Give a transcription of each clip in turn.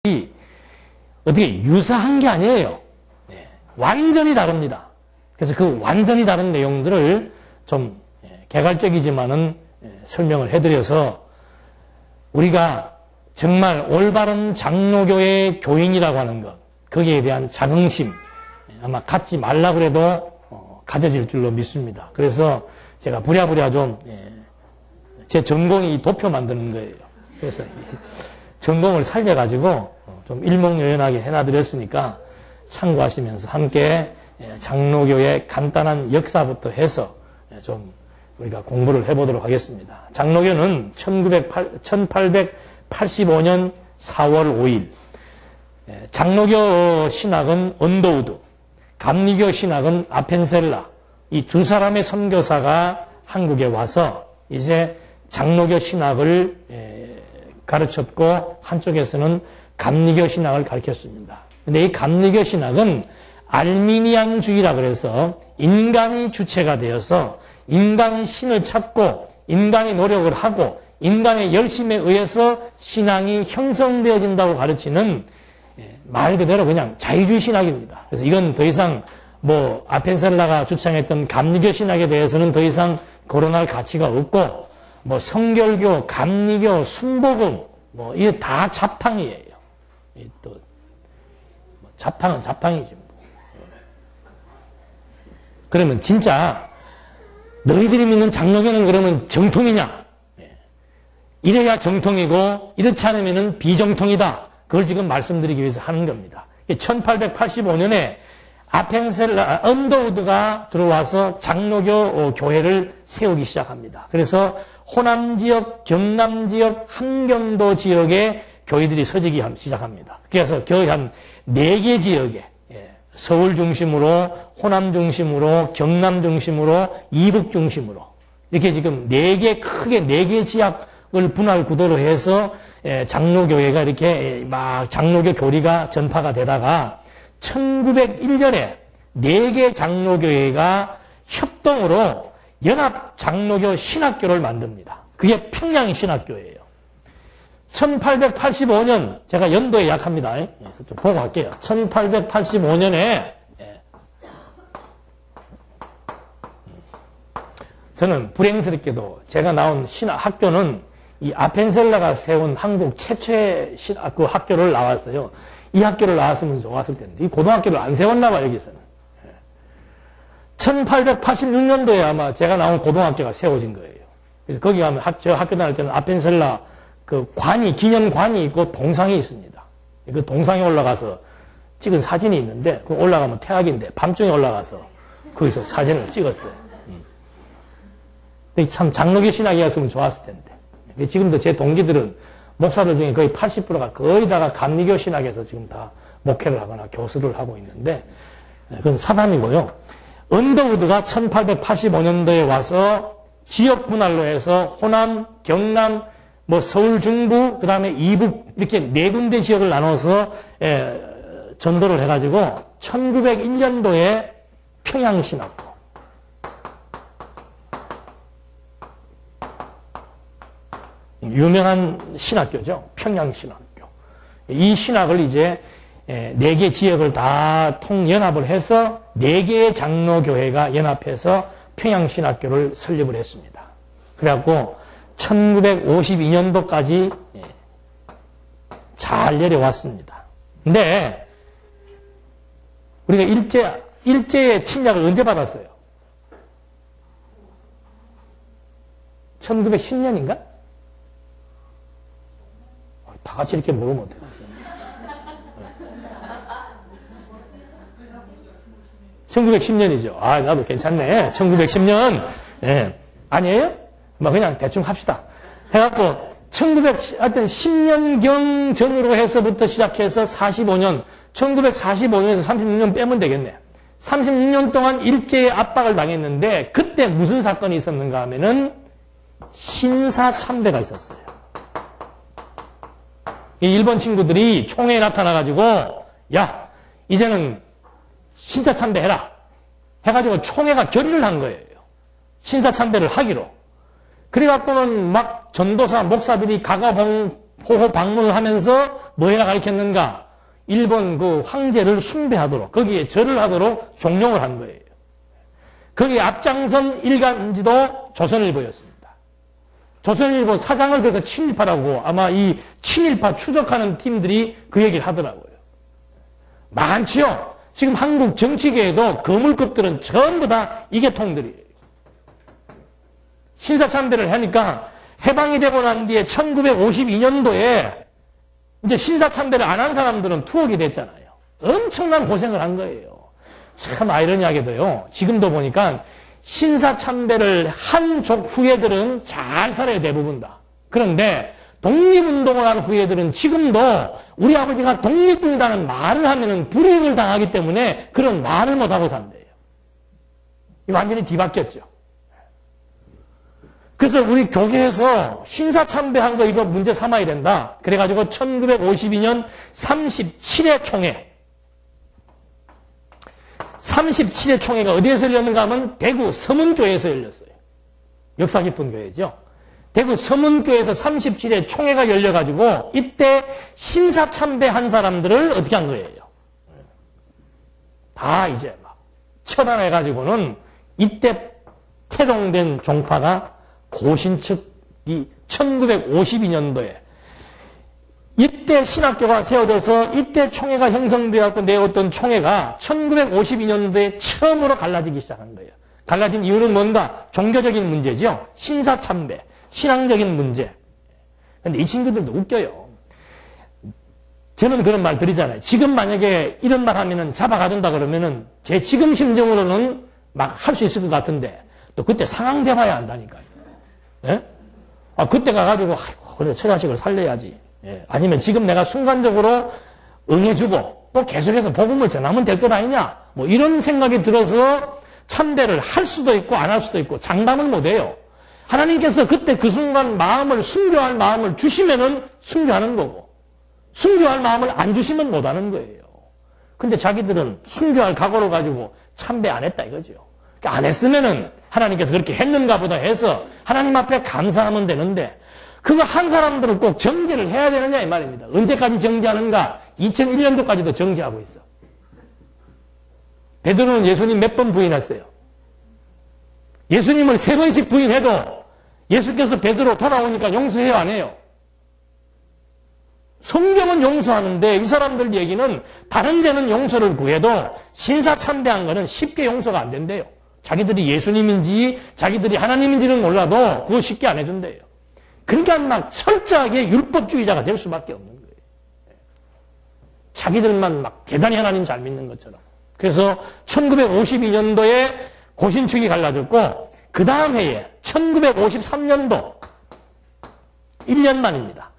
어떻게 유사한 게 아니에요. 완전히 다릅니다. 그래서 그 완전히 다른 내용들을 좀 개괄적이지만은 설명을 해드려서 우리가 정말 올바른 장로교의 교인이라고 하는 것, 거기에 대한 자긍심 아마 갖지 말라고 해도 가져질 줄로 믿습니다. 그래서 제가 부랴부랴 좀 제 전공이 도표 만드는 거예요. 그래서 전공을 살려가지고 좀 일목요연하게 해놔드렸으니까 참고하시면서 함께 장로교의 간단한 역사부터 해서 좀 우리가 공부를 해보도록 하겠습니다. 장로교는 1885년 4월 5일 장로교 신학은 언더우드, 감리교 신학은 아펜셀라, 이 두 사람의 선교사가 한국에 와서 이제 장로교 신학을 가르쳤고 한쪽에서는 감리교 신학을 가르쳤습니다. 근데 이 감리교 신학은 알미니안주의라 그래서 인간이 주체가 되어서 인간이 신을 찾고 인간이 노력을 하고 인간의 열심에 의해서 신앙이 형성되어진다고 가르치는 말 그대로 그냥 자유주의 신학입니다. 그래서 이건 더 이상 뭐 아펜셀라가 주창했던 감리교 신학에 대해서는 더 이상 거론할 가치가 없고 뭐 성결교, 감리교, 순복음 뭐 이게 다 잡탕이에요. 또 잡탕은 잡탕이지. 그러면 진짜 너희들이 믿는 장로교는 그러면 정통이냐? 이래야 정통이고 이렇지 않으면 비정통이다. 그걸 지금 말씀드리기 위해서 하는 겁니다. 1885년에 아펜셀라, 언더우드가 들어와서 장로교 교회를 세우기 시작합니다. 그래서 호남 지역, 경남 지역, 함경도 지역에 교회들이 서지기 시작합니다. 그래서 거의 한 4개 지역에 서울 중심으로, 호남 중심으로, 경남 중심으로, 이북 중심으로 이렇게 지금 4개 크게 4개 지역을 분할 구도로 해서 장로교회가 이렇게 막 장로교 교리가 전파가 되다가 1901년에 4개 장로교회가 협동으로 연합 장로교 신학교를 만듭니다. 그게 평양신학교예요. 1885년, 제가 연도에 약합니다. 그래서 좀 보고 갈게요. 1885년에, 저는 불행스럽게도 제가 나온 학교는 이 아펜셀라가 세운 한국 최초의 그 학교를 나왔어요. 이 학교를 나왔으면 좋았을 텐데, 이 고등학교를 안 세웠나 봐요, 여기서는. 1886년도에 아마 제가 나온 고등학교가 세워진 거예요. 그래서 거기 가면 저 학교 다닐 때는 아펜셀라 그 관이, 기념관이 있고 동상이 있습니다. 그 동상에 올라가서 찍은 사진이 있는데, 그 올라가면 태학인데, 밤중에 올라가서 거기서 사진을 찍었어요. 참 장로교 신학이었으면 좋았을 텐데. 지금도 제 동기들은 목사들 중에 거의 80%가 거의 다가 감리교 신학에서 지금 다 목회를 하거나 교수를 하고 있는데, 그건 사담이고요. 언더우드가 1885년도에 와서 지역 분할로 해서 호남, 경남, 뭐 서울 중부, 그 다음에 이북 이렇게 4군데 지역을 나눠서 전도를 해가지고 1901년도에 평양신학교, 유명한 신학교죠. 평양신학교. 이 신학을 이제 4개 지역을 다 통연합을 해서 4개의 장로교회가 연합해서 평양신학교를 설립을 했습니다. 그래갖고 1952년도까지 잘 내려왔습니다. 근데 우리가 일제의 침략을 언제 받았어요? 1910년인가? 다 같이 이렇게 물으면 어떡하지? 1910년이죠. 아, 나도 괜찮네. 1910년. 네. 아니에요? 뭐 그냥 대충 합시다. 해갖고 1910년경 전으로 해서부터 시작해서 45년, 1945년에서 36년 빼면 되겠네. 36년 동안 일제의 압박을 당했는데 그때 무슨 사건이 있었는가 하면은 신사참배가 있었어요. 이 일본 친구들이 총회에 나타나가지고 야, 이제는 신사참배해라 해가지고 총회가 결의를 한 거예요. 신사참배를 하기로. 그래갖고는 막 전도사, 목사들이 가가봉 호호 방문을 하면서 뭐라 가르쳤는가? 일본 그 황제를 숭배하도록, 거기에 절을 하도록 종용을 한 거예요. 거기에 앞장선 일간지도 조선일보였습니다. 조선일보 사장을 그래서 친일파라고 아마 이 친일파 추적하는 팀들이 그 얘기를 하더라고요. 많지요? 지금 한국 정치계에도 거물급들은 전부 다 이 계통들이에요. 신사참배를 하니까 해방이 되고 난 뒤에 1952년도에 이제 신사참배를 안 한 사람들은 투옥이 됐잖아요. 엄청난 고생을 한 거예요. 참 아이러니하게도요. 지금도 보니까 신사참배를 한 족 후예들은 잘 살아요. 대부분 다. 그런데 독립운동을 한 후예들은 지금도 우리 아버지가 독립군이라는 말을 하면은 불이익을 당하기 때문에 그런 말을 못하고 산대요. 완전히 뒤바뀌었죠. 그래서 우리 교계에서 신사참배한 거 이거 문제 삼아야 된다. 그래가지고 1952년 37회 총회. 37회 총회가 어디에서 열렸는가 하면 대구 서문교회에서 열렸어요. 역사 깊은 교회죠. 대구 서문교회에서 37회 총회가 열려가지고 이때 신사참배한 사람들을 어떻게 한 거예요? 다 이제 막 처단해가지고는 이때 태동된 종파가 고신측이 1952년도에 이때 신학교가 세워져서 이때 총회가 형성되어서 내었던 총회가 1952년도에 처음으로 갈라지기 시작한 거예요. 갈라진 이유는 뭔가? 종교적인 문제죠. 신사참배, 신앙적인 문제. 근데 이 친구들도 웃겨요. 저는 그런 말 드리잖아요. 지금 만약에 이런 말 하면은 잡아가준다 그러면은 제 지금 심정으로는 막 할 수 있을 것 같은데 또 그때 상황 돼봐야 한다니까요. 예? 그때 가가지고 아이고 그래 저 자식을 살려야지. 예. 아니면 지금 내가 순간적으로 응해주고 또 계속해서 복음을 전하면 될 것 아니냐. 뭐 이런 생각이 들어서 참배를 할 수도 있고 안 할 수도 있고 장담을 못해요. 하나님께서 그때 그 순간 마음을 순교할 마음을 주시면은 순교하는 거고 순교할 마음을 안 주시면 못하는 거예요. 근데 자기들은 순교할 각오를 가지고 참배 안 했다 이거죠. 그러니까 안 했으면은 하나님께서 그렇게 했는가 보다 해서 하나님 앞에 감사하면 되는데 그거 한 사람들은 꼭 정죄를 해야 되느냐 이 말입니다. 언제까지 정죄하는가? 2001년도까지도 정죄하고 있어. 베드로는 예수님 몇 번 부인했어요? 예수님을 3번씩 부인해도 예수께서 베드로 돌아오니까 용서해요 안 해요? 성경은 용서하는데 이 사람들 얘기는 다른 데는 용서를 구해도 신사참배한 거는 쉽게 용서가 안 된대요. 자기들이 예수님인지 자기들이 하나님인지는 몰라도 그거 쉽게 안 해준대요. 그러니까 막 철저하게 율법주의자가 될 수밖에 없는 거예요. 자기들만 막 대단히 하나님 잘 믿는 것처럼. 그래서 1952년도에 고신축이 갈라졌고 그 다음 해에 1953년도 1년 만입니다.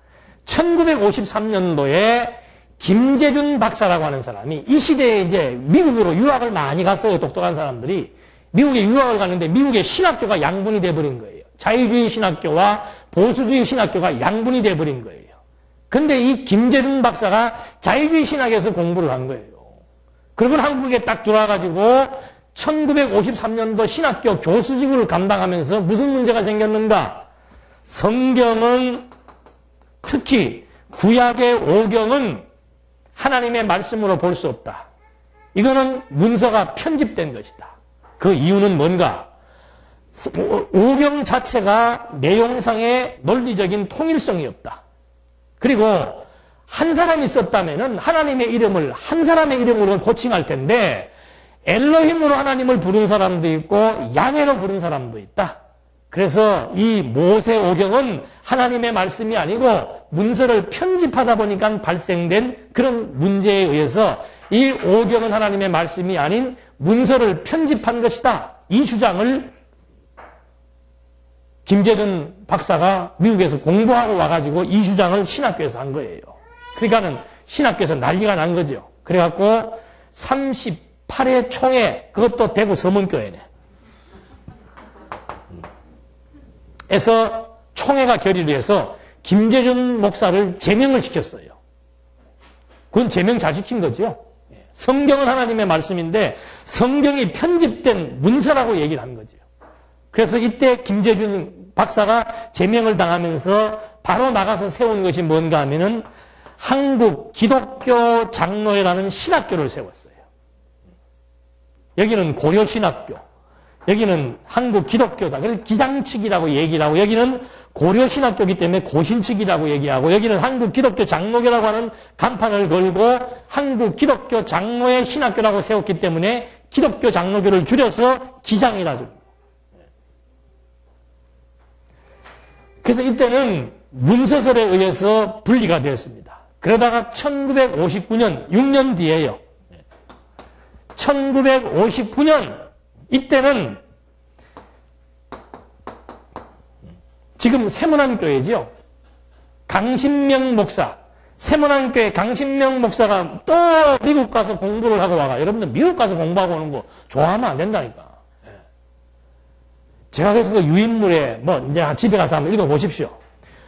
1953년도에 김재준 박사라고 하는 사람이 이 시대에 이제 미국으로 유학을 많이 갔어요. 똑똑한 사람들이. 미국에 유학을 갔는데 미국의 신학교가 양분이 돼버린 거예요. 자유주의 신학교와 보수주의 신학교가 양분이 돼버린 거예요. 근데 이 김재준 박사가 자유주의 신학에서 공부를 한 거예요. 그리고 한국에 딱 들어와가지고 1953년도 신학교 교수직을 감당하면서 무슨 문제가 생겼는가? 성경은 특히 구약의 오경은 하나님의 말씀으로 볼 수 없다. 이거는 문서가 편집된 것이다. 그 이유는 뭔가? 오경 자체가 내용상의 논리적인 통일성이 없다. 그리고 한 사람이 썼다면은 하나님의 이름을 한 사람의 이름으로 고칭할 텐데 엘로힘으로 하나님을 부른 사람도 있고 야훼로 부른 사람도 있다. 그래서 이 모세오경은 하나님의 말씀이 아니고 문서를 편집하다 보니까 발생된 그런 문제에 의해서 이 오경은 하나님의 말씀이 아닌 문서를 편집한 것이다. 이 주장을 김재준 박사가 미국에서 공부하고 와가지고 이 주장을 신학교에서 한 거예요. 그러니까는 신학교에서 난리가 난 거죠. 그래갖고 38회 총회, 그것도 대구 서문교회네. 에서 총회가 결의를 해서 김재준 목사를 제명을 시켰어요. 그건 제명 잘 시킨 거죠. 성경은 하나님의 말씀인데 성경이 편집된 문서라고 얘기를 한 거죠. 그래서 이때 김재준 박사가 제명을 당하면서 바로 나가서 세운 것이 뭔가 하면은 한국 기독교 장로회라는 신학교를 세웠어요. 여기는 고려신학교, 여기는 한국 기독교다. 그래서 기장측이라고 얘기를 하고, 여기는 고려신학교이기 때문에 고신측이라고 얘기하고, 여기는 한국 기독교 장로교라고 하는 간판을 걸고 한국 기독교 장로회 신학교라고 세웠기 때문에 기독교 장로교를 줄여서 기장이라 줍니다. 그래서 이때는 문서설에 의해서 분리가 되었습니다. 그러다가 1959년, 6년 뒤에요. 1959년, 이때는 지금 세문안교회지요. 강신명 목사, 세문안교회 강신명 목사가 또 미국 가서 공부를 하고 와가. 여러분들 미국 가서 공부하고 오는 거 좋아하면 안 된다니까. 제가 그래서 그 유인물에 이제 집에 가서 한번 읽어보십시오.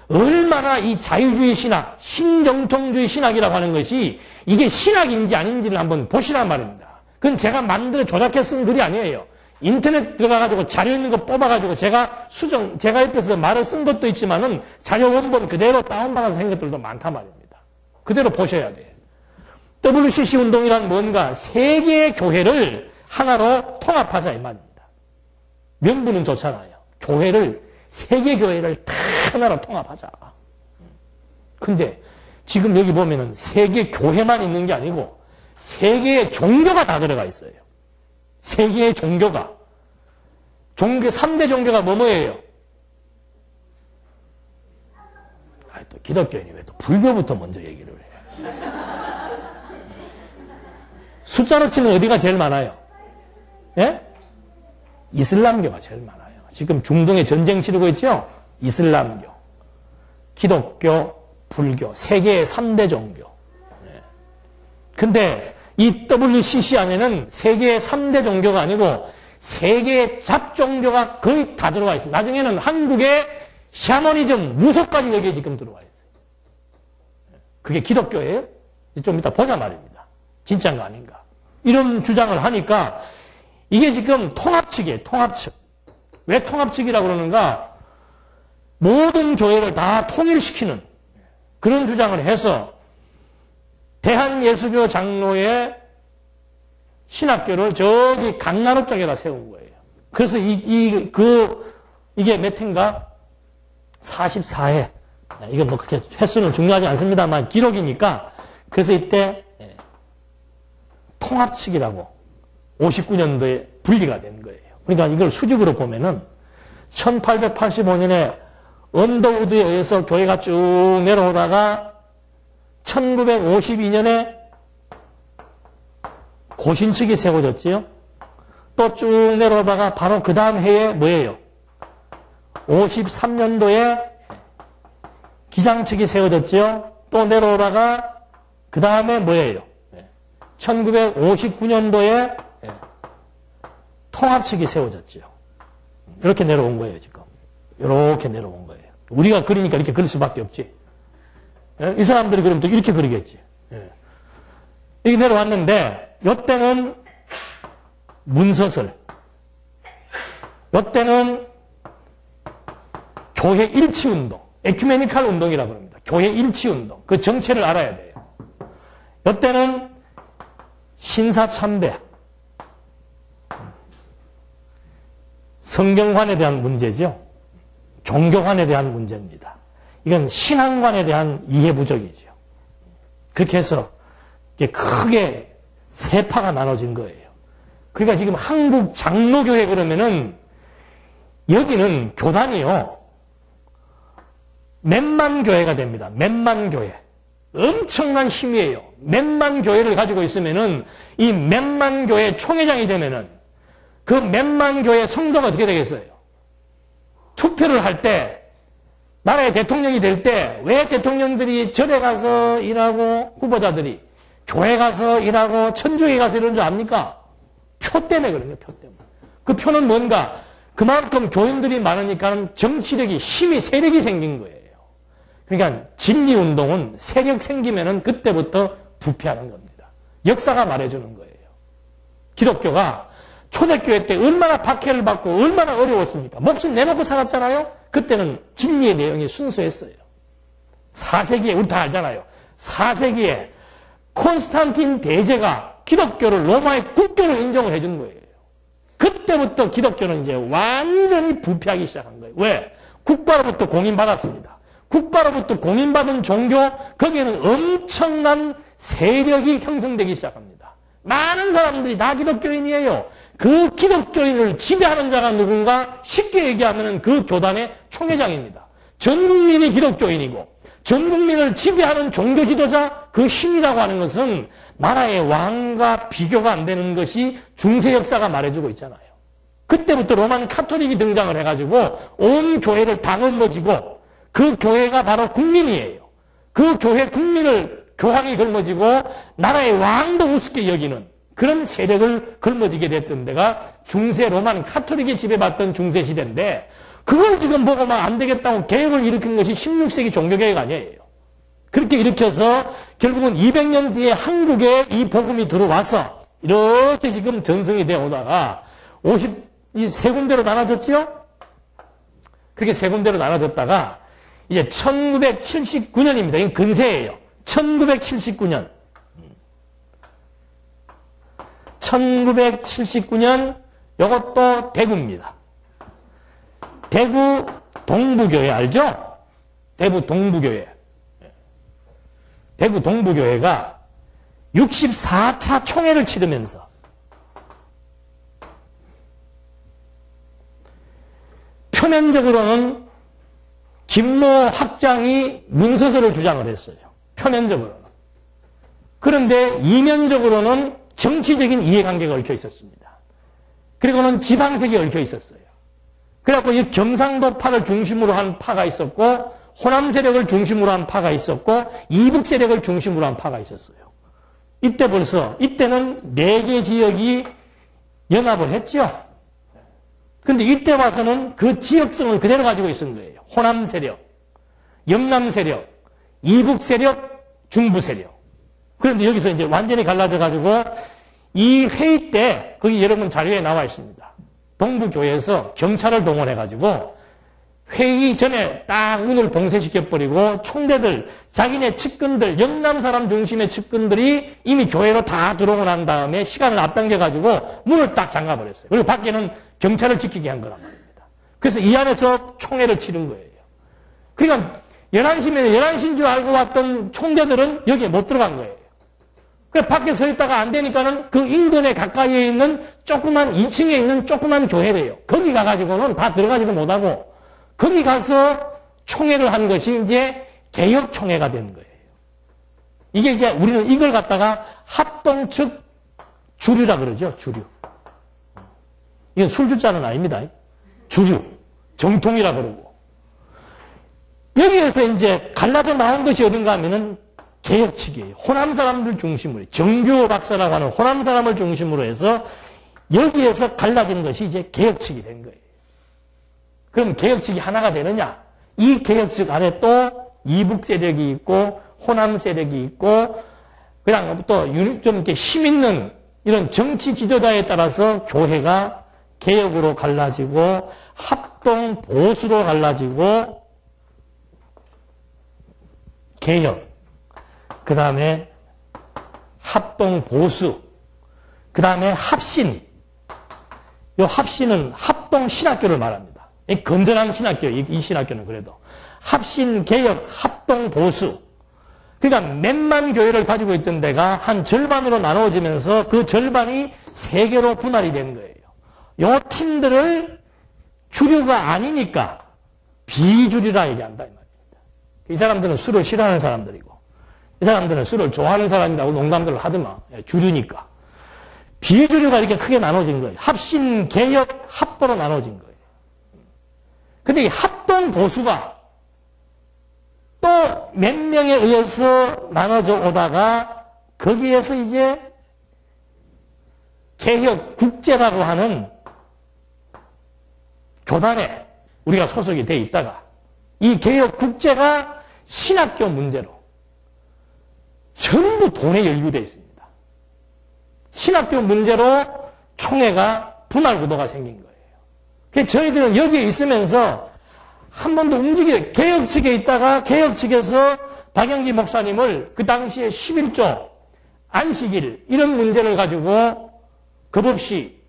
얼마나 이 자유주의 신학, 신정통주의 신학이라고 하는 것이 이게 신학인지 아닌지를 한번 보시란 말입니다. 그건 제가 만들어 조작해 쓴 글이 아니에요. 인터넷 들어가가지고 자료 있는 거 뽑아가지고 제가 옆에서 말을 쓴 것도 있지만은 자료 원본 그대로 다운받아서 한 것들도 많단 말입니다. 그대로 보셔야 돼요. WCC 운동이란 뭔가 세계의 교회를 하나로 통합하자 이 말입니다. 명분은 좋잖아요. 교회를, 세계교회를 다 하나로 통합하자. 근데 지금 여기 보면은 세계교회만 있는 게 아니고 세계의 종교가 다 들어가 있어요. 세계의 종교가. 3대 종교가 뭐예요? 또 기독교인이 왜 또 불교부터 먼저 얘기를 해요? 숫자로 치면 어디가 제일 많아요? 예? 이슬람교가 제일 많아요. 지금 중동에 전쟁 치르고 있죠? 이슬람교, 기독교, 불교, 세계의 3대 종교. 근데 이 WCC 안에는 세계의 3대 종교가 아니고 세계의 잡종교가 거의 다 들어와 있습니다. 나중에는 한국의 샤머니즘, 무속까지 여기에 지금 들어와 있어요. 그게 기독교예요? 좀 이따 보자 말입니다. 진짜인가 아닌가. 이런 주장을 하니까 이게 지금 통합측이에요. 통합측. 왜 통합측이라고 그러는가? 모든 교회를 다 통일시키는 그런 주장을 해서 대한예수교 장로의 신학교를 저기 강남로 쪽에다 세운 거예요. 그래서 이게 몇 회인가? 44회. 이거 그렇게 횟수는 중요하지 않습니다만 기록이니까. 그래서 이때 통합측이라고 59년도에 분리가 된 거예요. 그러니까 이걸 수직으로 보면은 1885년에 언더우드에 의해서 교회가 쭉 내려오다가 1952년에 고신측이 세워졌지요. 또 쭉 내려오다가 바로 그 다음 해에 뭐예요? 53년도에 기장측이 세워졌지요. 또 내려오다가 그 다음에 뭐예요? 1959년도에 통합측이 세워졌지요. 이렇게 내려온 거예요, 지금. 이렇게 내려온 거예요. 우리가 그리니까 이렇게 그릴 수밖에 없지. 이 사람들이 그러면 또 이렇게 그리겠지. 이렇게 내려왔는데, 이때는 문서설, 이때는 교회 일치운동, 에큐메니칼 운동이라고 합니다. 교회 일치운동. 그 정체를 알아야 돼요. 이때는 신사참배, 성경관에 대한 문제죠. 종교관에 대한 문제입니다. 이건 신앙관에 대한 이해 부족이죠. 그렇게 해서 크게 세 파가 나눠진 거예요. 그러니까 지금 한국 장로교회 그러면은 여기는 교단이요. 몇만 교회가 됩니다. 몇만 교회. 엄청난 힘이에요. 몇만 교회를 가지고 있으면은 이 몇만 교회 총회장이 되면은 그 몇만 교회 성도가 어떻게 되겠어요? 투표를 할 때, 나라의 대통령이 될 때, 왜 대통령들이 절에 가서 일하고 후보자들이 교회 가서 일하고 천주교에 가서 이러는 줄 압니까? 표 때문에 그런 거예요, 표 때문에. 그 표는 뭔가 그만큼 교인들이 많으니까 정치력이, 힘이, 세력이 생긴 거예요. 그러니까 진리운동은 세력 생기면은 그때부터 부패하는 겁니다. 역사가 말해주는 거예요. 기독교가 초대교회 때 얼마나 박해를 받고 얼마나 어려웠습니까? 목숨 내놓고 살았잖아요? 그때는 진리의 내용이 순수했어요. 4세기에, 우리 다 알잖아요. 4세기에 콘스탄틴 대제가 기독교를 로마의 국교로 인정을 해준 거예요. 그때부터 기독교는 이제 완전히 부패하기 시작한 거예요. 왜? 국가로부터 공인받았습니다. 국가로부터 공인받은 종교, 거기에는 엄청난 세력이 형성되기 시작합니다. 많은 사람들이 다 기독교인이에요. 그 기독교인을 지배하는 자가 누군가? 쉽게 얘기하면 그 교단의 총회장입니다. 전 국민이 기독교인이고 전 국민을 지배하는 종교 지도자, 그 힘이라고 하는 것은 나라의 왕과 비교가 안 되는 것이 중세 역사가 말해주고 있잖아요. 그때부터 로만 카톨릭이 등장을 해가지고 온 교회를 다 넘어지고 그 교회가 바로 국민이에요. 그 교회 국민을 교황이 걸머지고 나라의 왕도 우습게 여기는 그런 세력을 걸머지게 됐던 데가 중세 로만 카톨릭이 지배받던 중세 시대인데, 그걸 지금 보고 막 안 되겠다고 개혁을 일으킨 것이 16세기 종교개혁 아니에요. 그렇게 일으켜서 결국은 200년 뒤에 한국에 이 복음이 들어와서 이렇게 지금 전승이 되어 오다가 이 세 군데로 나눠졌죠? 그렇게 세 군데로 나눠졌다가 이제 1979년입니다. 이건 근세예요. 1979년. 1979년, 이것도 대구입니다. 대구 동부교회 알죠? 대구 동부교회. 대구 동부교회가 64차 총회를 치르면서 표면적으로는 김모 학장이 문서서를 주장을 했어요. 표면적으로는. 그런데 이면적으로는 정치적인 이해관계가 얽혀 있었습니다. 그리고는 지방색이 얽혀 있었어요. 그래갖고 이 경상도파를 중심으로 한 파가 있었고, 호남 세력을 중심으로 한 파가 있었고, 이북 세력을 중심으로 한 파가 있었어요. 이때는 4개 지역이 연합을 했죠. 근데 이때 와서는 그 지역성을 그대로 가지고 있은 거예요. 호남 세력, 영남 세력, 이북 세력, 중부 세력. 그런데 여기서 이제 완전히 갈라져가지고 이 회의 때, 거기 여러분 자료에 나와 있습니다. 동부교회에서 경찰을 동원해가지고 회의 전에 딱 문을 봉쇄시켜버리고 총대들, 자기네 측근들, 영남 사람 중심의 측근들이 이미 교회로 다 들어오고 난 다음에 시간을 앞당겨가지고 문을 딱 잠가버렸어요. 그리고 밖에는 경찰을 지키게 한 거란 말입니다. 그래서 이 안에서 총회를 치른 거예요. 그러니까 11시면 11시인 줄 알고 왔던 총대들은 여기에 못 들어간 거예요. 그래서 밖에 서 있다가 안 되니까는 그 인근에 가까이에 있는 조그만 2층에 있는 조그만 교회래요. 거기 가가지고는 다 들어가지도 못하고 거기 가서 총회를 한 것이 이제 개혁총회가 된 거예요. 이게 이제 우리는 이걸 갖다가 합동 측 주류라 그러죠. 주류. 이건 술주자는 아닙니다. 주류. 정통이라 그러고. 여기에서 이제 갈라져 나온 것이 어딘가 하면은 개혁 측이에요. 호남 사람들 중심으로, 정규 박사라고 하는 호남 사람을 중심으로 해서 여기에서 갈라진 것이 이제 개혁 측이 된 거예요. 그럼 개혁 측이 하나가 되느냐? 이 개혁 측 안에 또 이북 세력이 있고 호남 세력이 있고 그냥 또 좀 이렇게 힘 있는 이런 정치 지도자에 따라서 교회가 개혁으로 갈라지고 합동 보수로 갈라지고 개혁, 그 다음에 합동 보수, 그 다음에 합신. 이 합신은 합동 신학교를 말합니다. 이 건전한 신학교, 이 신학교는 그래도. 합신, 개혁, 합동 보수. 그러니까 몇만 교회를 가지고 있던 데가 한 절반으로 나누어지면서 그 절반이 3개로 분할이 된 거예요. 요 팀들을 주류가 아니니까 비주류라 얘기한다 이 말입니다. 이 사람들은 술을 싫어하는 사람들이고 이 사람들은 술을 좋아하는 사람이라고 농담들을 하더만. 주류니까. 비주류가 이렇게 크게 나눠진 거예요. 합신, 개혁, 합보로 나눠진 거예요. 근데 이 합동 보수가 또 몇 명에 의해서 나눠져 오다가 거기에서 이제 개혁 국제라고 하는 교단에 우리가 소속이 돼 있다가 이 개혁 국제가 신학교 문제로 전부 돈에 연루되어 있습니다. 신학교 문제로 총회가 분할 구도가 생긴 거예요. 그래서 저희들은 여기에 있으면서 한 번도 개혁 측에 있다가 개혁 측에서 박영기 목사님을 그 당시에 11조 안식일 이런 문제를 가지고 겁없이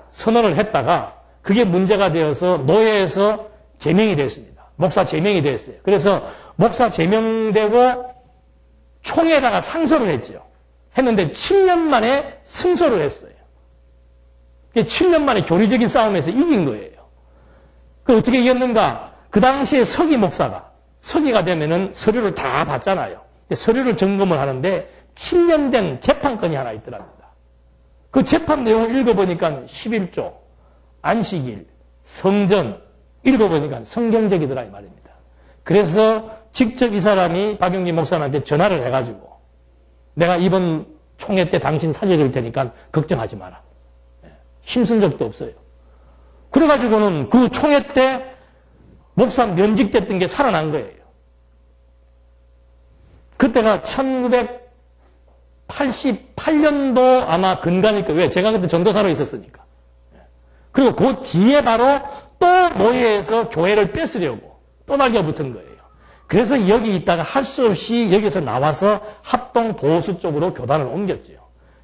선언을 했다가 그게 문제가 되어서 노예에서 제명이 됐습니다. 목사 제명이 됐어요. 그래서 목사 제명되고 총회에다가 상소를 했죠. 했는데 7년 만에 승소를 했어요. 7년 만에 교리적인 싸움에서 이긴 거예요. 그 어떻게 이겼는가? 그 당시에 서기 목사가 서기가 되면은 서류를 다 받잖아요. 서류를 점검을 하는데 7년 된 재판건이 하나 있더랍니다. 그 재판 내용을 읽어보니까 11조, 안식일, 성전 읽어보니까 성경적이더라 이 말입니다. 그래서 직접 이 사람이 박영기 목사한테 전화를 해가지고 내가 이번 총회 때 당신 살려줄 테니까 걱정하지 마라. 힘쓴 적도 없어요. 그래가지고는 그 총회 때 목사 면직됐던 게 살아난 거예요. 그때가 1988년도 아마 근간일 거예요. 왜? 제가 그때 전도사로 있었으니까. 그리고 그 뒤에 바로 또 노예에서 교회를 뺏으려고 또 날려붙은 거예요. 그래서 여기 있다가 할 수 없이 여기서 나와서 합동 보수 쪽으로 교단을 옮겼죠.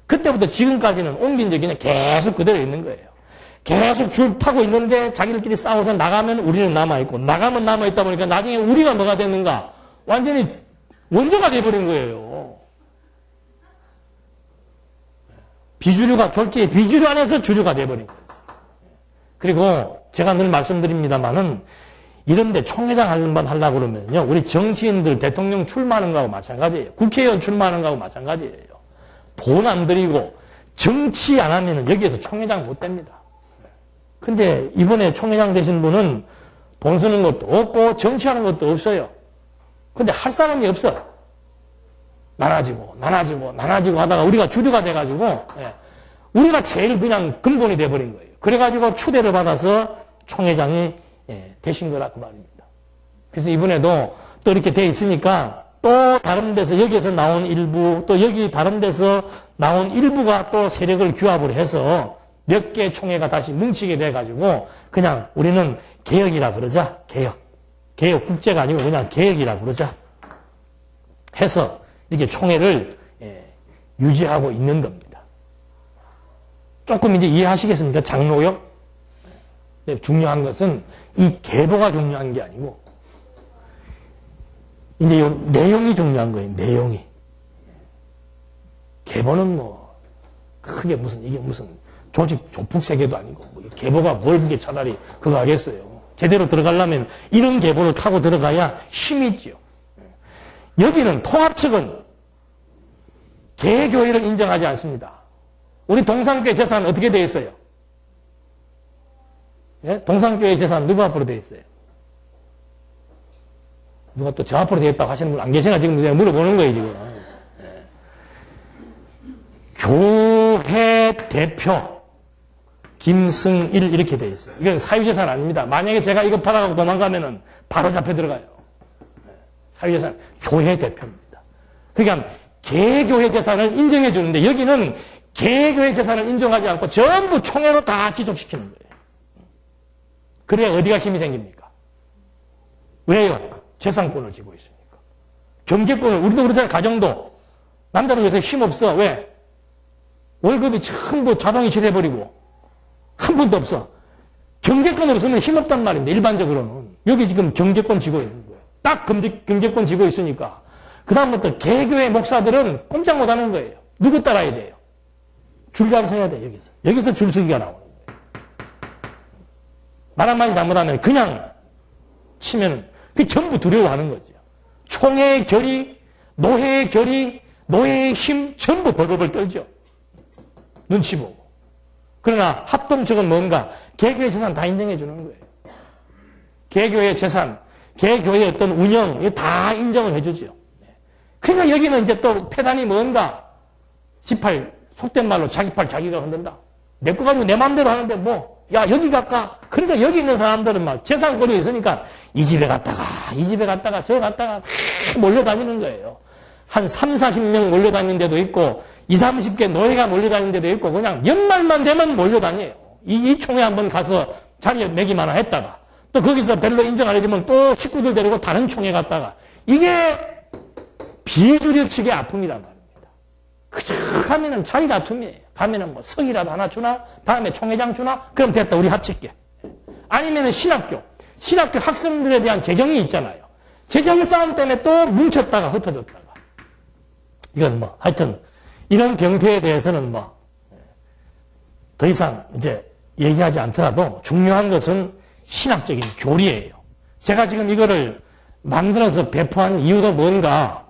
그때부터 지금까지는 옮긴 적이 계속 그대로 있는 거예요. 계속 줄 타고 있는데 자기들끼리 싸워서 나가면 우리는 남아있고 나가면 남아있다 보니까 나중에 우리가 뭐가 됐는가? 완전히 원조가 돼버린 거예요. 비주류가 결제의 비주류 안에서 주류가 돼버린 거예요. 그리고 제가 늘 말씀드립니다만은 이런데 총회장 한번 하려고 그러면요. 우리 정치인들 대통령 출마하는 거하고 마찬가지예요. 국회의원 출마하는 거하고 마찬가지예요. 돈 안 들이고 정치 안 하면은 여기에서 총회장 못 됩니다. 근데 이번에 총회장 되신 분은 돈 쓰는 것도 없고 정치하는 것도 없어요. 근데 할 사람이 없어. 나눠지고 하다가 우리가 주류가 돼가지고 우리가 제일 그냥 근본이 돼버린 거예요. 그래가지고 추대를 받아서 총회장이 되신 거라 그 말입니다. 그래서 이번에도 또 이렇게 돼 있으니까 또 다른 데서 여기에서 나온 일부 또 여기 다른 데서 나온 일부가 또 세력을 규합을 해서 몇 개 총회가 다시 뭉치게 돼가지고 그냥 우리는 개혁이라 그러자. 개혁 국제가 아니고 그냥 개혁이라 그러자 해서 이렇게 총회를 유지하고 있는 겁니다. 조금 이제 이해하시겠습니까? 장로요? 중요한 것은 이 계보가 중요한 게 아니고 이제 요 내용이 중요한 거예요. 내용이. 계보는 뭐 크게 이게 무슨 조직 조폭 세계도 아니고 뭐 계보가 뭘 그게 차라리 그거 하겠어요. 제대로 들어가려면 이런 계보를 타고 들어가야 힘이 있지요. 여기는 통합 측은 개교회를 인정하지 않습니다. 우리 동산교회 재산 어떻게 되어 있어요? 예? 동산교회 재산 누구 앞으로 되어 있어요? 누가 또 저 앞으로 되어 있다고 하시는 분 안 계시나 지금 내가 물어보는 거예요 지금. 예. 교회 대표 김승일 이렇게 되어 있어요. 이건 사유재산 아닙니다. 만약에 제가 이거 팔아가고 도망가면은 바로 잡혀 들어가요. 사유재산 교회 대표입니다. 그러니까 개교회 재산을 인정해 주는데 여기는 개교회 재산을 인정하지 않고 전부 총회로 다 기속시키는 거예요. 그래야 어디가 힘이 생깁니까? 왜요? 재산권을 쥐고 있으니까. 경제권을 우리도 그러잖아요. 가정도 남자는 요새 힘없어. 왜? 월급이 전부 자동이 칠해버리고 한 푼도 없어. 경제권으로 쓰면 힘없단 말입니다. 일반적으로는. 여기 지금 경제권 쥐고 있는 거예요. 딱 경제권 쥐고 있으니까. 그 다음부터 개교회 목사들은 꼼짝 못하는 거예요. 누구 따라야 돼요? 줄 잘 서야 돼. 여기서 줄 서기가 나오는 거예요. 말 한마디 잘못하면 그냥 치면 그게 전부 두려워하는 거죠. 총회의 결의, 노회의 결의, 노예의 힘 전부 벌벌벌 떨죠. 눈치 보고. 그러나 합동측은 뭔가 개교의 재산 다 인정해 주는 거예요. 개교의 재산, 개교의 어떤 운영 다 인정을 해 주죠. 그러니까 여기는 이제 또 패단이 뭔가 지팔 속된 말로 자기 팔 자기가 흔든다. 내 거 가지고 내 마음대로 하는데 뭐 야 여기 갈까? 그러니까 여기 있는 사람들은 막 재산권이 있으니까 이 집에 갔다가 저 갔다가 몰려다니는 거예요. 한 3, 40명 몰려다니는 데도 있고 20, 30개 노예가 몰려다니는 데도 있고 그냥 연말만 되면 몰려다녀요. 이 총회 한번 가서 자리 매기만 했다가 또 거기서 별로 인정 안 해주면 또 식구들 데리고 다른 총회 갔다가 이게 비주류측의 아픔이란 말입니다. 그저 가면은 자리 다툼이에요. 가면은 뭐 성이라도 하나 주나? 다음에 총회장 주나? 그럼 됐다. 우리 합칠게. 아니면은 신학교 학생들에 대한 재정이 있잖아요. 재정 싸움 때문에 또 뭉쳤다가 흩어졌다가. 이건 뭐 하여튼 이런 병폐에 대해서는 뭐 더 이상 이제 얘기하지 않더라도 중요한 것은 신학적인 교리예요. 제가 지금 이거를 만들어서 배포한 이유가 뭔가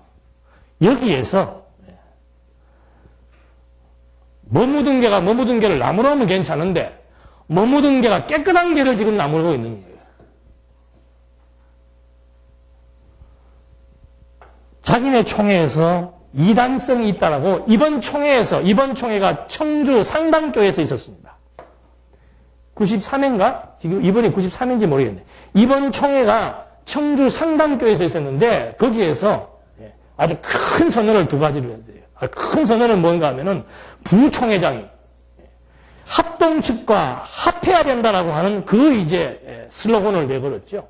여기에서 뭐 묻은 개를 나무로 하면 괜찮은데 뭐 묻은 개가 깨끗한 개를 지금 나무르고 있는 거예요. 자기네 총회에서 이단성이 있다라고 이번 총회가 청주 상당교회에서 있었습니다. 93회인가? 지금 이번이 93회인지 모르겠네. 이번 총회가 청주 상당교회에서 있었는데 거기에서 아주 큰 선언을 두 가지를 했어요. 큰 선언은 뭔가 하면은 부총회장이 합동 측과 합해야 된다라고 하는 그 이제 슬로건을 내걸었죠.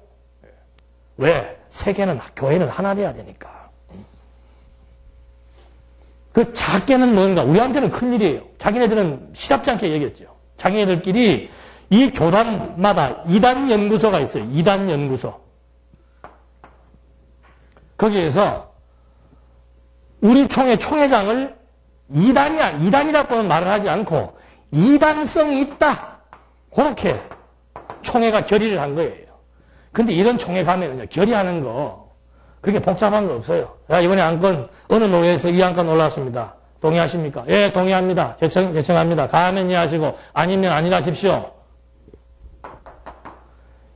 왜? 세계는 교회는 하나 돼야 되니까. 그 작게는 뭔가 우리한테는 큰일이에요. 자기네들은 시답지 않게 얘기했죠. 자기네들끼리 이 교단마다 이단 연구소가 있어요. 이단 연구소. 거기에서 우리 총회장을 이단이라고는 말을 하지 않고 이단성이 있다. 그렇게 총회가 결의를 한 거예요. 근데 이런 총회 가면은요, 결의하는 거 그렇게 복잡한 거 없어요. 야, 이번에 안건 어느 노예에서 이 안건 올라왔습니다. 동의하십니까? 예, 동의합니다. 제청합니다. 가면 이해하시고 아니면 아니라십시오.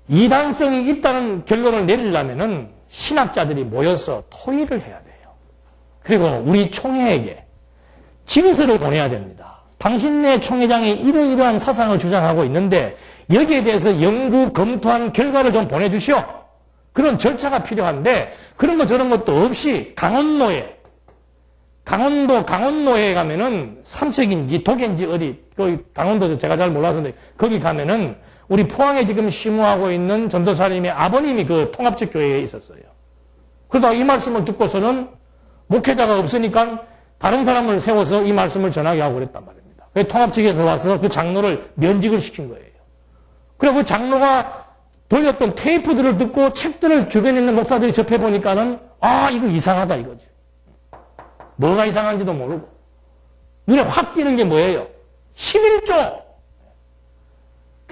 이단성이 있다는 결론을 내리려면은 신학자들이 모여서 토의를 해야 돼요. 그리고 우리 총회에게 진술을 보내야 됩니다. 당신네 총회장이 이러이러한 사상을 주장하고 있는데 여기에 대해서 연구 검토한 결과를 좀 보내주시오. 그런 절차가 필요한데 그런 거 저런 것도 없이 강원노예, 강원노예에 가면은 삼척인지 독인지 어디, 거기 강원도도 제가 잘 몰라서인데 거기 가면은 우리 포항에 지금 심우하고 있는 전도사님의 아버님이 그 통합측 교회에 있었어요. 그러다 이 말씀을 듣고서는 목회자가 없으니까 다른 사람을 세워서 이 말씀을 전하게 하고 그랬단 말입니다. 그래서 통합측에서 와서 그 장로를 면직을 시킨 거예요. 그리고 그 장로가 돌렸던 테이프들을 듣고 책들을 주변에 있는 목사들이 접해보니까는 아, 이거 이상하다 이거지. 뭐가 이상한지도 모르고. 눈에 확 띄는 게 뭐예요? 11조!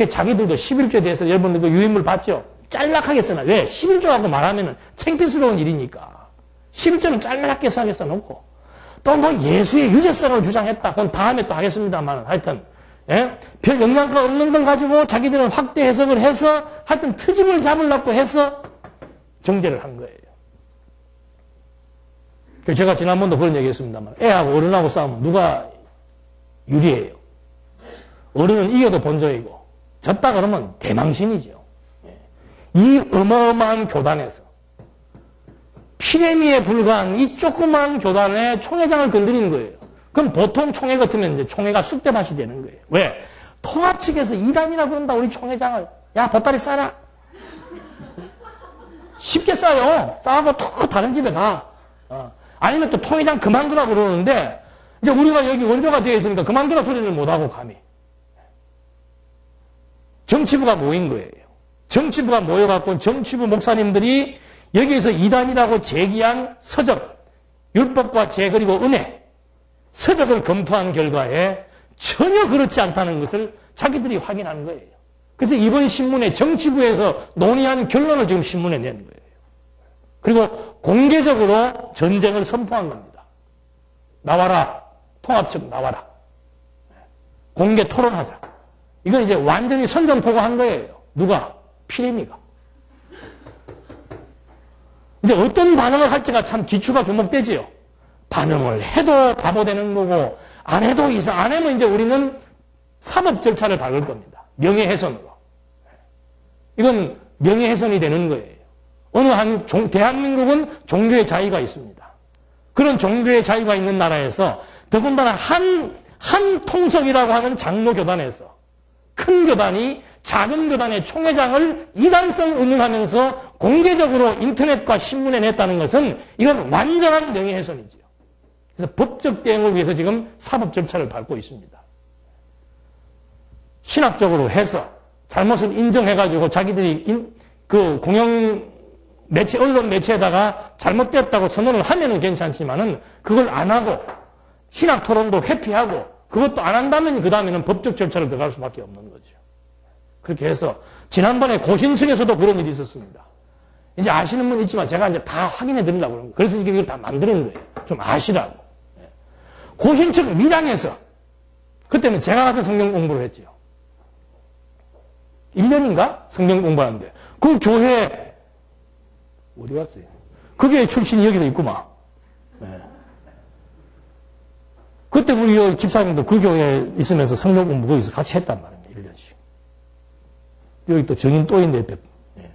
자기들도 11조에 대해서 여러분들 그 유인물 봤죠? 짤막하게 써놔. 왜? 11조하고 말하면은 창피스러운 일이니까. 11조는 짤막하게 써놓고. 또 뭐 예수의 유죄성을 주장했다. 그건 다음에 또 하겠습니다만 하여튼. 예? 별 영향가 없는 걸 가지고 자기들은 확대 해석을 해서 하여튼 트집을 잡으려고 해서 정죄를 한 거예요. 제가 지난번도 그런 얘기 했습니다만 애하고 어른하고 싸우면 누가 유리해요? 어른은 이겨도 본전이고 졌다 그러면 대망신이죠. 이 어마어마한 교단에서 피레미에 불과한 이 조그만 교단의 총회장을 건드리는 거예요. 그럼 보통 총회 같으면 이제 총회가 쑥대밭이 되는 거예요. 왜? 통합 측에서 이단이라고 한다, 우리 총회장을. 야, 보따리 싸라. 쉽게 싸요. 싸고 또 다른 집에 가. 아니면 또 총회장 그만두라 그러는데, 이제 우리가 여기 원조가 되어 있으니까 그만두라 소리를 못하고 감히. 정치부가 모인 거예요. 정치부가 모여갖고 정치부 목사님들이 여기에서 이단이라고 제기한 서적, 율법과 제 그리고 은혜, 서적을 검토한 결과에 전혀 그렇지 않다는 것을 자기들이 확인한 거예요. 그래서 이번 신문에 정치부에서 논의한 결론을 지금 신문에 낸 거예요. 그리고 공개적으로 전쟁을 선포한 겁니다. 나와라. 통합측 나와라. 공개 토론하자. 이건 이제 완전히 선전포고한 거예요. 누가? 피레미가. 이제 어떤 반응을 할지가 참 기추가 주목되지요. 반응을 해도 바보되는 거고, 안 해도 안 하면 이제 우리는 사법 절차를 밟을 겁니다. 명예훼손으로. 이건 명예훼손이 되는 거예요. 어느 한, 대한민국은 종교의 자유가 있습니다. 그런 종교의 자유가 있는 나라에서 더군다나 한 통성이라고 하는 장로교단에서 큰 교단이 작은 교단의 총회장을 이단성 의문하면서 공개적으로 인터넷과 신문에 냈다는 것은 이건 완전한 명예훼손이죠. 그래서 법적 대응을 위해서 지금 사법 절차를 밟고 있습니다. 신학적으로 해서 잘못을 인정해가지고 자기들이 그 공영 매체, 언론 매체에다가 잘못됐다고 선언을 하면은 괜찮지만은 그걸 안 하고 신학 토론도 회피하고 그것도 안 한다면 그 다음에는 법적 절차를 들어갈 수밖에 없는 거죠. 그렇게 해서 지난번에 고신층에서도 그런 일이 있었습니다. 이제 아시는 분 있지만 제가 이제 다 확인해 드리려고 그런 거예요. 그래서 이걸 다 만드는 거예요. 좀 아시라고. 고신층 밀양에서 그때는 제가 가서 성경 공부를 했지요. 1년인가? 성경 공부하는데 그 교회 어디 갔어요? 그 교회 출신이 여기도 있구만. 네. 그때 우리 집사님도 그 교회에 있으면서 성경 공부 거기서 같이 했단 말입니다. 1년씩. 여기 또 정인 또 있는데 옆에. 네.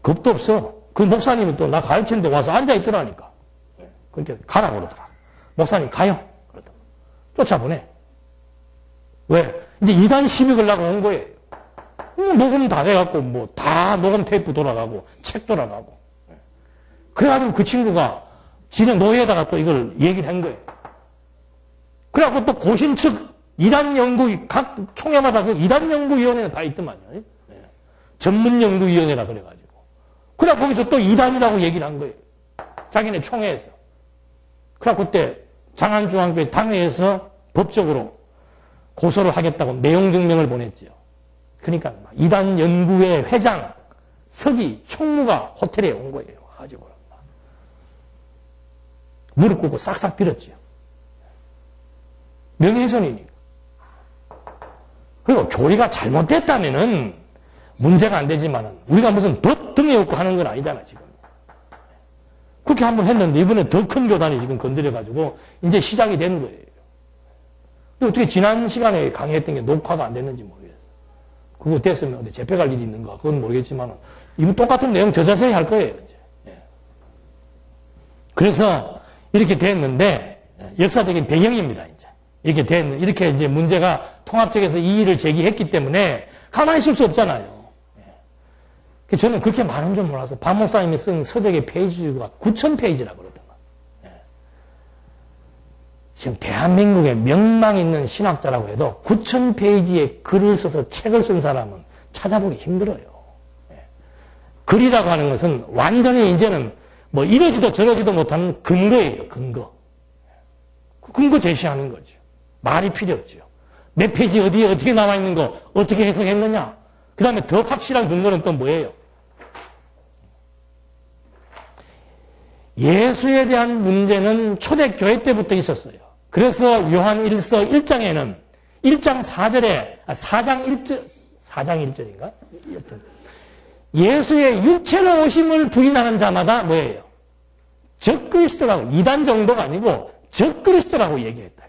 겁도 없어. 그 목사님이 또 나 가르치는데 와서 앉아있더라니까. 네. 그렇게 가라고 그러더라. 목사님 가요. 그러더라. 쫓아보내. 왜? 이제 이단 시비 걸라고 온 거예요. 녹음 다 돼갖고 뭐 다 녹음 테이프 돌아가고 책 돌아가고. 네. 그래가지고 그 친구가 지네 노예에다가 또 이걸 얘기를 한 거예요. 그래갖고 또 고신 측 이단연구, 각 총회마다 그 이단연구위원회가 다 있더만요. 네. 전문연구위원회라 그래가지고. 그래갖고 거기서 또 이단이라고 얘기를 한 거예요. 자기네 총회에서. 그래갖고 그때 장안중앙교회 당회에서 법적으로 고소를 하겠다고 내용 증명을 보냈지요. 그러니까 이단연구회 회장, 서기, 총무가 호텔에 온 거예요. 가지고. 무릎 꿇고 싹싹 빌었지요. 명예훼손이니까. 그리고 교리가 잘못됐다면은 문제가 안 되지만은 우리가 무슨 법 등에 업고 하는 건 아니잖아, 지금. 그렇게 한번 했는데 이번에 더 큰 교단이 지금 건드려가지고 이제 시작이 된 거예요. 근데 어떻게 지난 시간에 강의했던 게 녹화가 안 됐는지 모르겠어요. 그거 됐으면 어디 재패갈 일이 있는가 그건 모르겠지만은 이건 똑같은 내용 더 자세히 할 거예요, 이제. 예. 그래서 이렇게 됐는데 역사적인 배경입니다, 이제. 이렇게 이제 문제가 통합적에서 이의를 제기했기 때문에 가만히 있을 수 없잖아요. 저는 그렇게 많은 줄 몰라서 박 목사님이 쓴 서적의 페이지가 9,000페이지라고 그러더만. 지금 대한민국에 명망 있는 신학자라고 해도 9,000페이지의 글을 써서 책을 쓴 사람은 찾아보기 힘들어요. 글이라고 하는 것은 완전히 이제는 뭐 이러지도 저러지도 못하는 근거예요, 근거. 근거 제시하는 거죠. 말이 필요 없죠. 몇 페이지 어디에 어떻게 나와 있는 거 어떻게 해석했느냐. 그 다음에 더 확실한 근거는 또 뭐예요? 예수에 대한 문제는 초대교회 때부터 있었어요. 그래서 요한 1서 1장에는 1장 4절에 4장 1절인가? 예수의 육체로 오심을 부인하는 자마다 뭐예요? 적그리스도라고, 이단 정도가 아니고 적그리스도라고 얘기했다니까.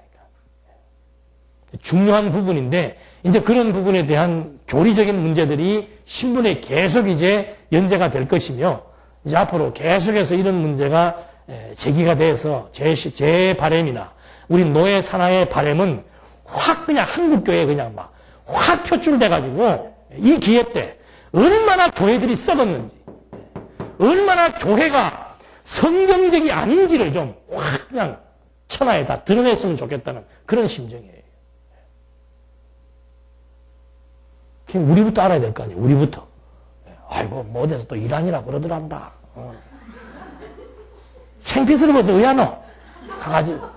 중요한 부분인데 이제 그런 부분에 대한 교리적인 문제들이 신문에 계속 이제 연재가 될 것이며 이제 앞으로 계속해서 이런 문제가 제기가 돼서 제 바람이나 우리 노예 산하의 바람은 확 그냥 한국교회에 그냥 막 확 표출돼가지고 이 기회 때 얼마나 교회들이 썩었는지 얼마나 교회가 성경적이 아닌지를 좀 확 그냥 천하에 다 드러냈으면 좋겠다는 그런 심정이에요. 우리부터 알아야 될 거 아니에요. 우리부터. 아이고 뭐 어디서 또 이단이라 그러더란다. 창피스러워서 의아노. 가가지고.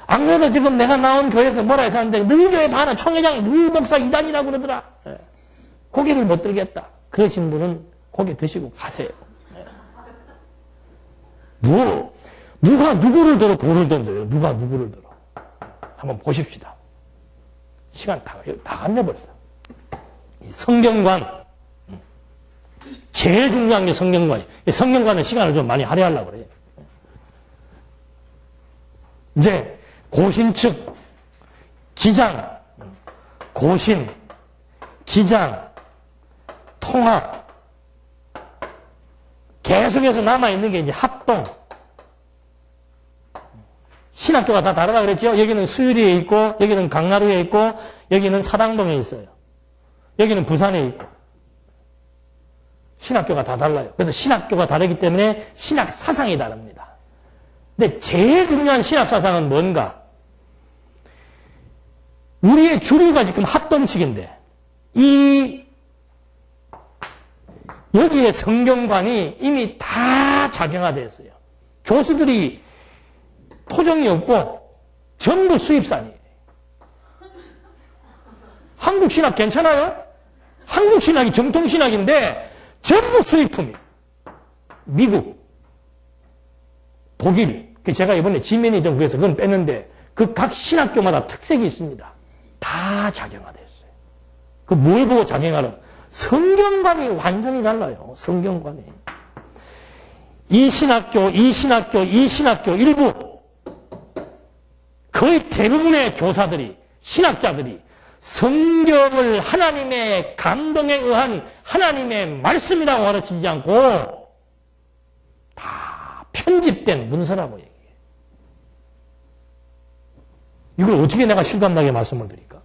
안 그래도 지금 내가 나온 교회에서 뭐라 해서 하는데 너희 교회 봐라. 총회장이 너희 목사 이단이라 그러더라. 고개를 못 들겠다. 그러신 분은 고개 드시고 가세요. 누가 누구를 들어 돌을 던져요. 누가 누구를 들어. 한번 보십시다. 시간 다 갔네 벌써. 성경관. 제일 중요한 게 성경관이에요. 성경관은 시간을 좀 많이 할애하려고 그래요. 이제 고신 측, 기장, 고신, 기장, 통합. 계속해서 남아있는 게 이제 합동. 신학교가 다 다르다 그랬죠? 여기는 수유리에 있고, 여기는 강나루에 있고, 여기는 사당동에 있어요. 여기는 부산에 있고. 신학교가 다 달라요. 그래서 신학교가 다르기 때문에 신학 사상이 다릅니다. 근데 제일 중요한 신학 사상은 뭔가? 우리의 주류가 지금 핫dom식인데, 여기에 성경관이 이미 다 작용화되어 있어요. 교수들이 토종이 없고 전부 수입산이에요. 한국 신학 괜찮아요? 한국 신학이 정통 신학인데 전부 수입품이에요. 미국, 독일. 제가 이번에 지면이 좀 그래서 그건 뺐는데 그 각 신학교마다 특색이 있습니다. 다 작용화되어 있어요. 그 뭘 보고 작용하는? 성경관이 완전히 달라요. 성경관이. 이 신학교 일부 거의 대부분의 교사들이, 신학자들이 성경을 하나님의 감동에 의한 하나님의 말씀이라고 가르치지 않고 다 편집된 문서라고 얘기해요. 이걸 어떻게 내가 실감나게 말씀을 드릴까?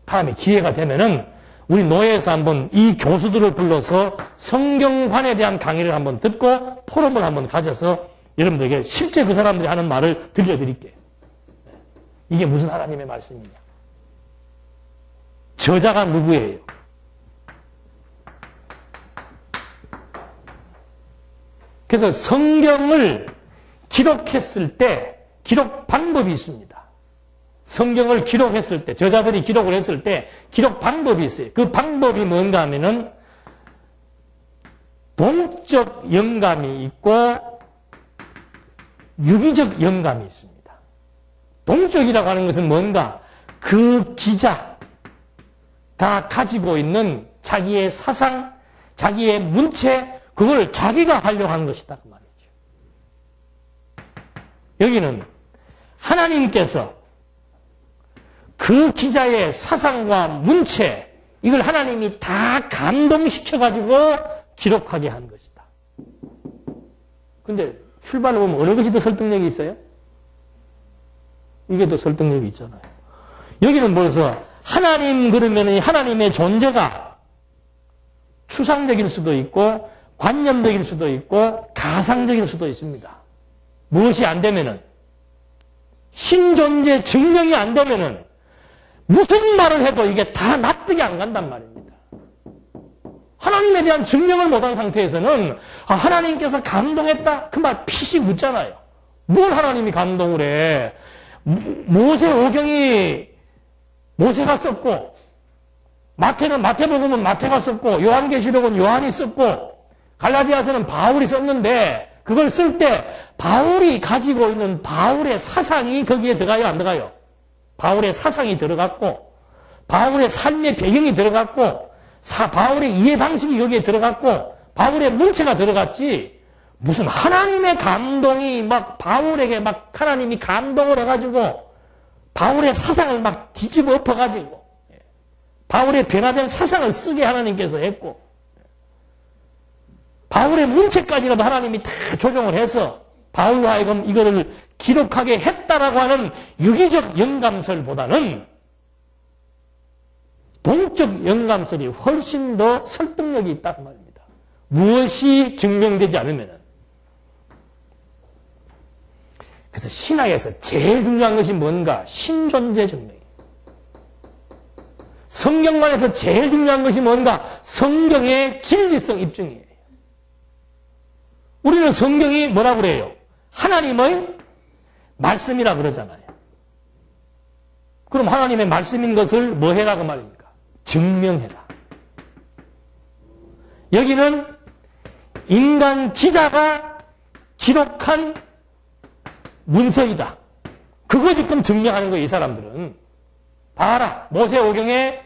다음에 기회가 되면은 우리 노예에서 한번 이 교수들을 불러서 성경관에 대한 강의를 한번 듣고 포럼을 한번 가져서 여러분들에게 실제 그 사람들이 하는 말을 들려드릴게요. 이게 무슨 하나님의 말씀이냐? 저자가 누구예요? 그래서 성경을 기록했을 때 기록 방법이 있습니다. 성경을 기록했을 때, 저자들이 기록을 했을 때 기록 방법이 있어요. 그 방법이 뭔가 하면은 동적 영감이 있고 유기적 영감이 있습니다. 동적이라고 하는 것은 뭔가 그 기자 다 가지고 있는 자기의 사상, 자기의 문체, 그걸 자기가 하려고 하는 것이다. 그 말이죠. 여기는 하나님께서 그 기자의 사상과 문체, 이걸 하나님이 다 감동시켜가지고 기록하게 한 것이다. 근데 출발을 보면 어느 것이 더 설득력이 있어요? 이게 더 설득력이 있잖아요. 여기는 벌써 하나님 그러면 하나님의 존재가 추상적일 수도 있고 관념적일 수도 있고 가상적일 수도 있습니다. 무엇이 안 되면은 신존재 증명이 안 되면은 무슨 말을 해도 이게 다 납득이 안 간단 말입니다. 하나님에 대한 증명을 못한 상태에서는 하나님께서 감동했다? 그 말 피식 묻잖아요. 뭘 하나님이 감동을 해? 모세오경이 모세가 썼고 마태복음은 마태가 썼고 요한계시록은 요한이 썼고 갈라디아서는 바울이 썼는데 그걸 쓸 때 바울이 가지고 있는 바울의 사상이 거기에 들어가요? 안 들어가요? 바울의 사상이 들어갔고 바울의 삶의 배경이 들어갔고 바울의 이해 방식이 여기에 들어갔고 바울의 문체가 들어갔지 무슨 하나님의 감동이 막 바울에게 막 하나님이 감동을 해가지고 바울의 사상을 막 뒤집어 엎어가지고 바울의 변화된 사상을 쓰게 하나님께서 했고 바울의 문체까지라도 하나님이 다 조정을 해서 바울로 하여금 이거를 기록하게 했다라고 하는 유기적 영감설보다는 동적 영감설이 훨씬 더 설득력이 있다는 말입니다. 무엇이 증명되지 않으면. 그래서 신학에서 제일 중요한 것이 뭔가? 신존재 증명이에요. 성경관에서 제일 중요한 것이 뭔가? 성경의 진리성 입증이에요. 우리는 성경이 뭐라고 그래요? 하나님의 말씀이라 그러잖아요. 그럼 하나님의 말씀인 것을 뭐 해라 그 말입니까? 증명해라. 여기는 인간 기자가 기록한 문서이다. 그거 지금 증명하는 거예요, 이 사람들은. 봐라. 모세오경의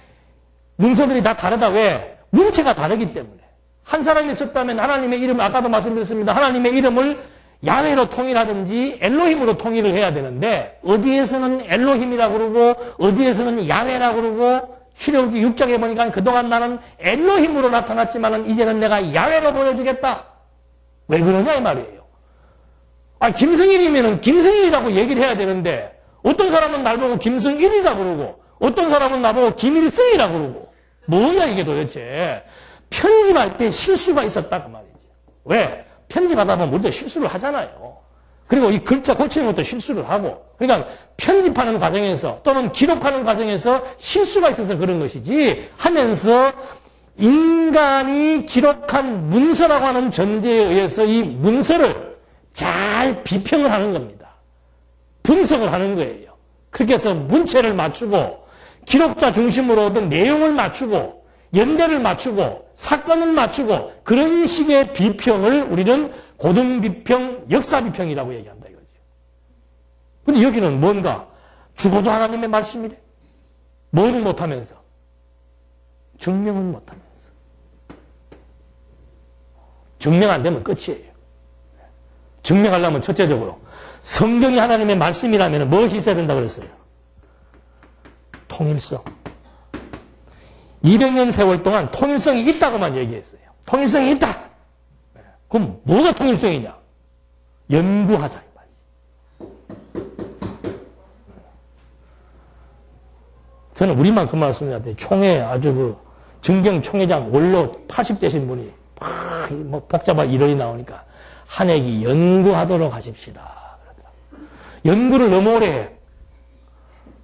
문서들이 다 다르다. 왜? 문체가 다르기 때문에. 한 사람이 썼다면 하나님의 이름, 아까도 말씀드렸습니다. 하나님의 이름을 야훼로 통일하든지 엘로힘으로 통일을 해야 되는데 어디에서는 엘로힘이라고 그러고 어디에서는 야훼라고 그러고 출애굽기 6장에 보니까 그동안 나는 엘로힘으로 나타났지만은 이제는 내가 야훼로 보여주겠다. 왜 그러냐 이 말이에요. 김성일이면은 김성일이라고 얘기를 해야 되는데, 어떤 사람은 날 보고 김성일이라고 그러고, 어떤 사람은 나보고 김일성이라고 그러고, 뭐냐 이게 도대체. 편집할 때 실수가 있었다 그 말이지. 왜? 편집하다 보면 우리도 실수를 하잖아요. 그리고 이 글자 고치는 것도 실수를 하고, 그러니까 편집하는 과정에서 또는 기록하는 과정에서 실수가 있어서 그런 것이지 하면서 인간이 기록한 문서라고 하는 전제에 의해서 이 문서를 잘 비평을 하는 겁니다. 분석을 하는 거예요. 그렇게 해서 문체를 맞추고 기록자 중심으로 어떤 내용을 맞추고 연대를 맞추고 사건을 맞추고 그런 식의 비평을 우리는 고등비평, 역사비평이라고 얘기한다 이거죠. 근데 여기는 뭔가 죽어도 하나님의 말씀이래. 뭐는 못하면서? 증명은 못하면서. 증명 안 되면 끝이에요. 증명하려면 첫째적으로 성경이 하나님의 말씀이라면 무엇이 있어야 된다고 그랬어요? 통일성. 200년 세월 동안 통일성이 있다고만 얘기했어요. 통일성이 있다. 그럼 뭐가 통일성이냐? 연구하자 이 말이지. 저는 우리만 그 말씀이한테 총회 아주 그 정경 총회장 원로 80대신 분이 뭐 복잡한 이론이 나오니까 한해기 연구하도록 하십시다. 연구를 너무 오래 해.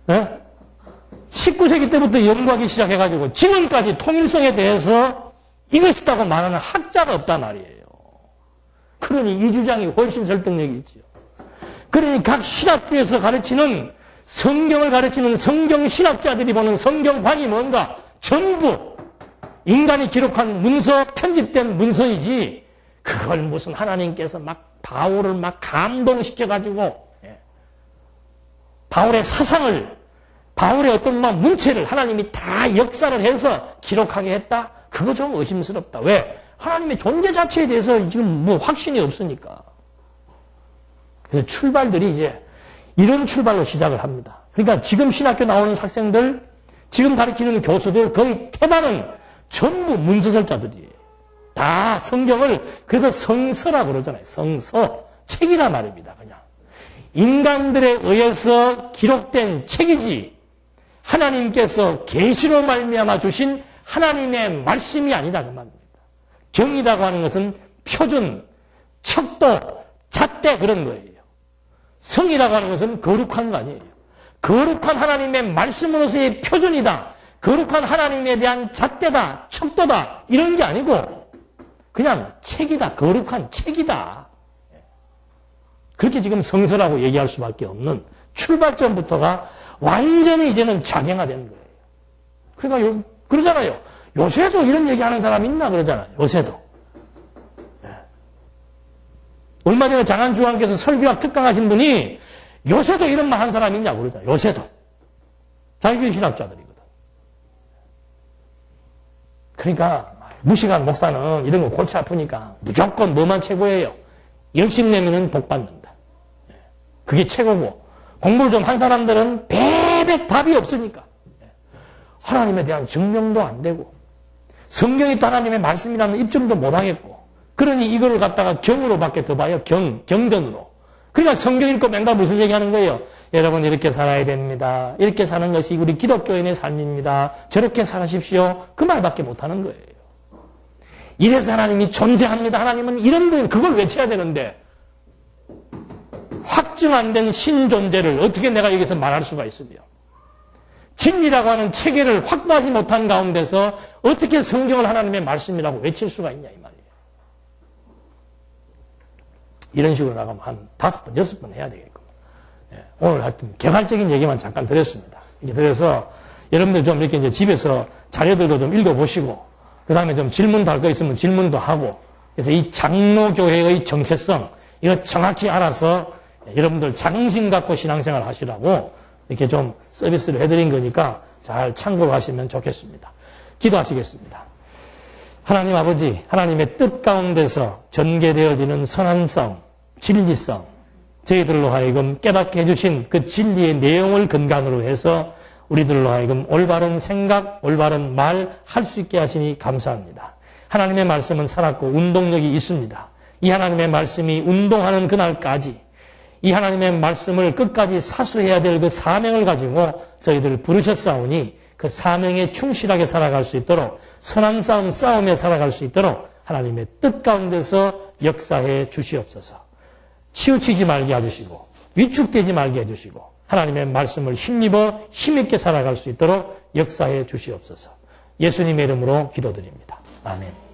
네? 19세기 때부터 연구하기 시작해가지고 지금까지 통일성에 대해서 이것이다고 말하는 학자가 없단 말이에요. 그러니 이 주장이 훨씬 설득력이 있죠. 그러니 각 신학교에서 가르치는 성경을 가르치는 성경신학자들이 보는 성경관이 뭔가 전부 인간이 기록한 문서, 편집된 문서이지 그걸 무슨 하나님께서 막 바울을 막 감동시켜가지고 바울의 사상을 바울의 어떤 막 문체를 하나님이 다 역사를 해서 기록하게 했다? 그거 좀 의심스럽다. 왜? 하나님의 존재 자체에 대해서 지금 뭐 확신이 없으니까. 그래서 출발들이 이제 이런 출발로 시작을 합니다. 그러니까 지금 신학교 나오는 학생들, 지금 가르치는 교수들 거의 태반은 전부 문서설자들이에요. 다 성경을 그래서 성서라고 그러잖아요. 성서. 책이란 말입니다. 그냥. 인간들에 의해서 기록된 책이지 하나님께서 계시로 말미암아 주신 하나님의 말씀이 아니다 그 말입니다. 경이라고 하는 것은 표준, 척도, 잣대 그런 거예요. 성이라고 하는 것은 거룩한 거 아니에요. 거룩한 하나님의 말씀으로서의 표준이다. 거룩한 하나님에 대한 잣대다, 척도다 이런 게 아니고 그냥 책이다. 거룩한 책이다. 그렇게 지금 성서라고 얘기할 수밖에 없는 출발점부터가 완전히 이제는 작용화된 거예요. 그러니까 그러잖아요. 요새도 이런 얘기하는 사람 있나 그러잖아요. 요새도. 얼마 전에 장안주왕께서 설교학 특강하신 분이 요새도 이런 말 한 사람 있냐고 그러잖아요. 요새도. 자기교회 신학자들이거든. 그러니까 무식한 목사는 이런 거 골치 아프니까 무조건 뭐만 최고예요. 열심 내면은 복 받는다. 그게 최고고 공부를 좀 한 사람들은 배백 답이 없으니까 하나님에 대한 증명도 안 되고 성경이 또 하나님의 말씀이라는 입증도 못 하겠고 그러니 이거를 갖다가 경으로밖에 더 봐요. 경전으로. 그러니까 성경 읽고 맨날 무슨 얘기하는 거예요? 여러분 이렇게 살아야 됩니다. 이렇게 사는 것이 우리 기독교인의 삶입니다. 저렇게 살아십시오. 그 말밖에 못하는 거예요. 이래서 하나님이 존재합니다. 하나님은 이런 분 그걸 외쳐야 되는데 확증 안 된 신존재를 어떻게 내가 여기서 말할 수가 있으며 진리라고 하는 체계를 확보하지 못한 가운데서 어떻게 성경을 하나님의 말씀이라고 외칠 수가 있냐 이 말이에요. 이런 식으로 나가면 한 5번, 6번 해야 되겠고 오늘 하여튼 개괄적인 얘기만 잠깐 드렸습니다. 이렇게 드려서 여러분들 좀 이렇게 이제 집에서 자료들도 좀 읽어보시고 그 다음에 좀 질문도 할 거 있으면 질문도 하고 그래서 이 장로교회의 정체성 이거 정확히 알아서 여러분들 자긍심 갖고 신앙생활 하시라고 이렇게 좀 서비스를 해드린 거니까 잘 참고하시면 좋겠습니다. 기도하시겠습니다. 하나님 아버지, 하나님의 뜻 가운데서 전개되어지는 선한성, 진리성, 저희들로 하여금 깨닫게 해주신 그 진리의 내용을 근간으로 해서 우리들로 하여금 올바른 생각, 올바른 말 할 수 있게 하시니 감사합니다. 하나님의 말씀은 살았고 운동력이 있습니다. 이 하나님의 말씀이 운동하는 그날까지 이 하나님의 말씀을 끝까지 사수해야 될 그 사명을 가지고 저희들을 부르셨사오니 그 사명에 충실하게 살아갈 수 있도록 선한 싸움 싸우며 살아갈 수 있도록 하나님의 뜻 가운데서 역사해 주시옵소서. 치우치지 말게 해주시고 위축되지 말게 해주시고 하나님의 말씀을 힘입어 힘있게 살아갈 수 있도록 역사해 주시옵소서. 예수님의 이름으로 기도드립니다. 아멘.